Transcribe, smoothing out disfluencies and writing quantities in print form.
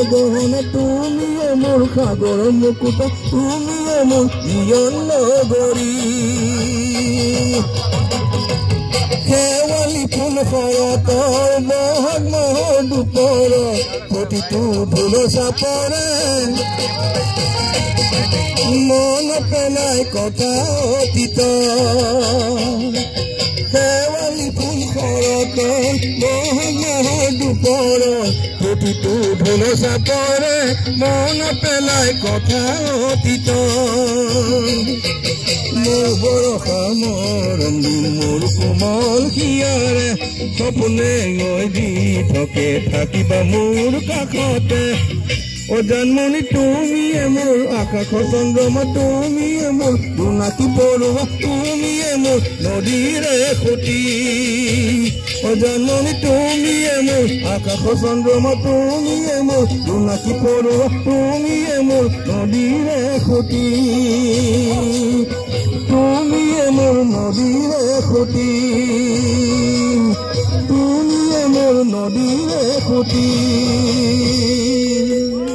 গহনা তুমিয়ে মোৰ সাগৰ মুকুতা তুমিয়ে মোৰ জীয়ন নগৰী শেৱালি ফুল শৰতৰ বহাগ মাহৰ দুপৰ প্ৰতিটো ঢোল চাপৰে মন পেলাই কথা অতীত শেৱালি ফুল শৰতৰ বহাগ মাহৰ দুপৰ প্ৰতিটো ঢোল চাপৰে মন পেলাই কথা অতীত মোৰ বৰষা মৰমী মোৰ কোমল হিয়াৰে সপোনে গৈ দি থাকে থাকিবা মোৰ কাষতে ও জন্মনি তুমিয়ে মোৰ আকাশ চন্দ্ৰমা তুমিয়ে মোৰ জোনাকী পৰুৱা তুমিয়ে মোৰ নদীৰে খুঁটি ও জন্মনি তুমিয়ে মোৰ আকাশ চন্দ্ৰমা তুমিয়ে মোৰ জোনাকী পৰুৱা তুমিয়ে মোৰ নদীৰে খুঁটি তুমিয়ে মোৰ নদীৰে খুঁটি তুমিয়ে মোৰ নদীৰে খুঁটি